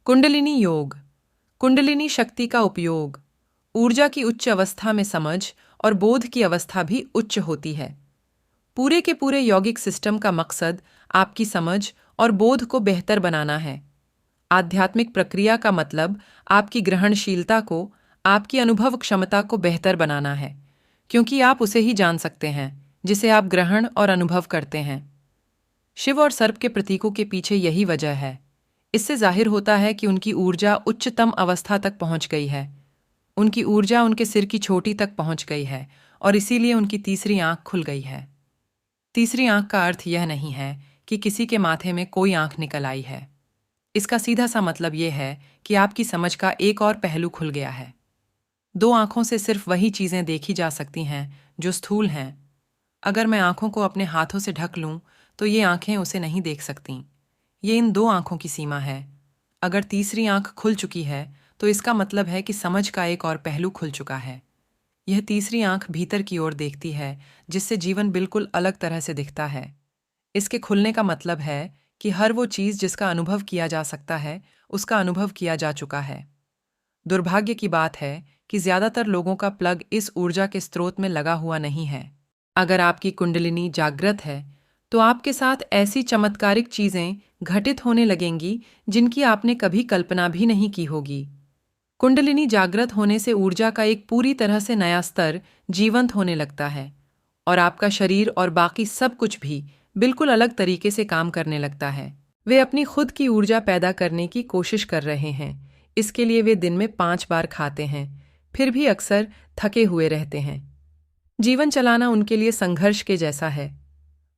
कुंडलिनी योग। कुंडलिनी शक्ति का उपयोग। ऊर्जा की उच्च अवस्था में समझ और बोध की अवस्था भी उच्च होती है। पूरे के पूरे यौगिक सिस्टम का मकसद आपकी समझ और बोध को बेहतर बनाना है। आध्यात्मिक प्रक्रिया का मतलब आपकी ग्रहणशीलता को, आपकी अनुभव क्षमता को बेहतर बनाना है, क्योंकि आप उसे ही जान सकते हैं जिसे आप ग्रहण और अनुभव करते हैं। शिव और सर्प के प्रतीकों के पीछे यही वजह है। इससे जाहिर होता है कि उनकी ऊर्जा उच्चतम अवस्था तक पहुंच गई है। उनकी ऊर्जा उनके सिर की चोटी तक पहुंच गई है और इसीलिए उनकी तीसरी आंख खुल गई है। तीसरी आंख का अर्थ यह नहीं है कि किसी के माथे में कोई आंख निकल आई है। इसका सीधा सा मतलब यह है कि आपकी समझ का एक और पहलू खुल गया है। दो आंखों से सिर्फ वही चीजें देखी जा सकती हैं जो स्थूल हैं। अगर मैं आंखों को अपने हाथों से ढक लूं तो ये आंखें उसे नहीं देख सकतीं। ये इन दो आंखों की सीमा है। अगर तीसरी आंख खुल चुकी है तो इसका मतलब है कि समझ का एक और पहलू खुल चुका है। यह तीसरी आंख भीतर की ओर देखती है, जिससे जीवन बिल्कुल अलग तरह से दिखता है। इसके खुलने का मतलब है कि हर वो चीज जिसका अनुभव किया जा सकता है, उसका अनुभव किया जा चुका है। दुर्भाग्य की बात है कि ज्यादातर लोगों का प्लग इस ऊर्जा के स्रोत में लगा हुआ नहीं है। अगर आपकी कुंडलिनी जागृत है तो आपके साथ ऐसी चमत्कारिक चीजें घटित होने लगेंगी जिनकी आपने कभी कल्पना भी नहीं की होगी। कुंडलिनी जागृत होने से ऊर्जा का एक पूरी तरह से नया स्तर जीवंत होने लगता है और आपका शरीर और बाकी सब कुछ भी बिल्कुल अलग तरीके से काम करने लगता है। वे अपनी खुद की ऊर्जा पैदा करने की कोशिश कर रहे हैं। इसके लिए वे दिन में 5 बार खाते हैं, फिर भी अक्सर थके हुए रहते हैं। जीवन चलाना उनके लिए संघर्ष के जैसा है।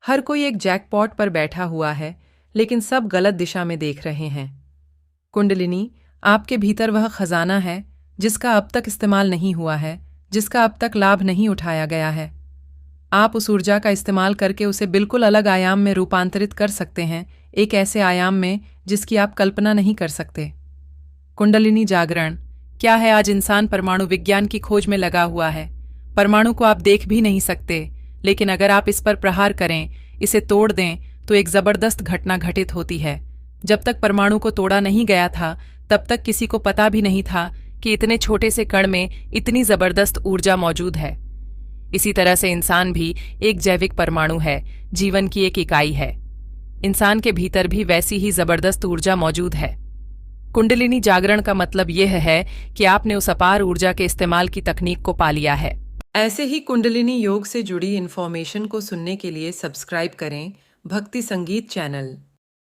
हर कोई एक जैकपॉट पर बैठा हुआ है, लेकिन सब गलत दिशा में देख रहे हैं। कुंडलिनी आपके भीतर वह खजाना है जिसका अब तक इस्तेमाल नहीं हुआ है, जिसका अब तक लाभ नहीं उठाया गया है। आप उस ऊर्जा का इस्तेमाल करके उसे बिल्कुल अलग आयाम में रूपांतरित कर सकते हैं, एक ऐसे आयाम में जिसकी आप कल्पना नहीं कर सकते। कुंडलिनी जागरण क्या है? आज इंसान परमाणु विज्ञान की खोज में लगा हुआ है। परमाणु को आप देख भी नहीं सकते, लेकिन अगर आप इस पर प्रहार करें, इसे तोड़ दें, तो एक जबरदस्त घटना घटित होती है। जब तक परमाणु को तोड़ा नहीं गया था, तब तक किसी को पता भी नहीं था कि इतने छोटे से कण में इतनी जबरदस्त ऊर्जा मौजूद है। इसी तरह से इंसान भी एक जैविक परमाणु है, जीवन की एक इकाई है। इंसान के भीतर भी वैसी ही जबरदस्त ऊर्जा मौजूद है। कुंडलिनी जागरण का मतलब यह है कि आपने उस अपार ऊर्जा के इस्तेमाल की तकनीक को पा लिया है। ऐसे ही कुंडलिनी योग से जुड़ी इन्फॉर्मेशन को सुनने के लिए सब्सक्राइब करें भक्ति संगीत चैनल।